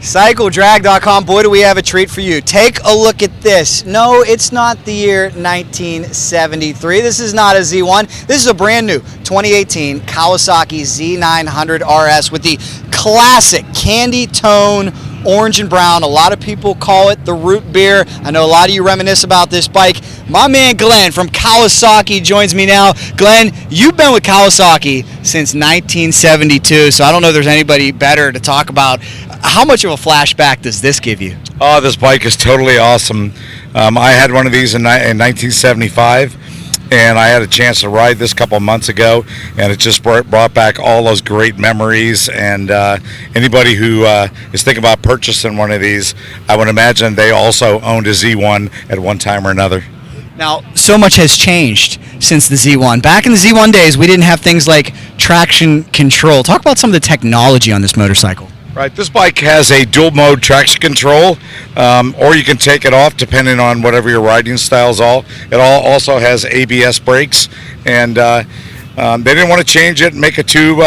CycleDrag.com, boy do we have a treat for you. Take a look at this. No, it's not the year 1973. This is not a Z1. This is a brand new 2018 Kawasaki Z900 RS with the classic candy tone orange and brown. A lot of people call it the root beer. I know a lot of you reminisce about this bike. My man Glen from Kawasaki joins me now. Glen, you've been with Kawasaki since 1972, so I don't know if there's anybody better to talk about. How much of a flashback does this give you? Oh, this bike is totally awesome. I had one of these in 1975, and I had a chance to ride this a couple of months ago, and it just brought back all those great memories. And anybody who is thinking about purchasing one of these, I would imagine they also owned a Z1 at one time or another. Now, so much has changed since the Z1. Back in the Z1 days, we didn't have things like traction control. Talk about some of the technology on this motorcycle. Right, this bike has a dual mode traction control, or you can take it off depending on whatever your riding styles are. It also has ABS brakes, and they didn't want to change it, make it too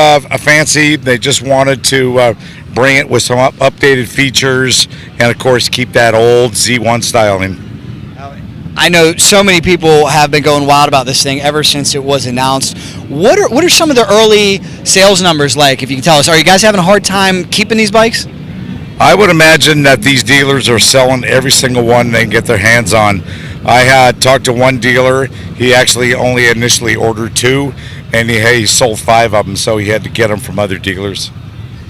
fancy. They just wanted to bring it with some updated features, and of course keep that old Z1 styling. I know so many people have been going wild about this thing ever since it was announced. What are some of the early sales numbers like, if you can tell us? Are you guys having a hard time keeping these bikes? I would imagine that these dealers are selling every single one they can get their hands on. I had talked to one dealer. He actually only initially ordered 2, and he sold 5 of them, so he had to get them from other dealers.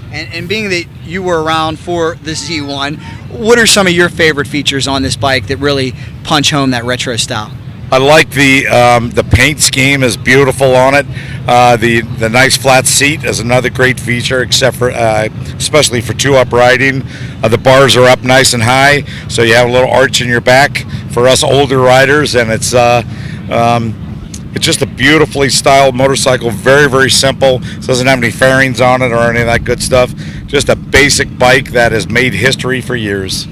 And being that you were around for the Z1, what are some of your favorite features on this bike that really punch home that retro style? I like the paint scheme is beautiful on it. The nice flat seat is another great feature, except for especially for 2-up riding. The bars are up nice and high, so you have a little arch in your back for us older riders, and it's just a beautifully styled motorcycle, very, very simple. It doesn't have any fairings on it or any of that good stuff. Just a basic bike that has made history for years.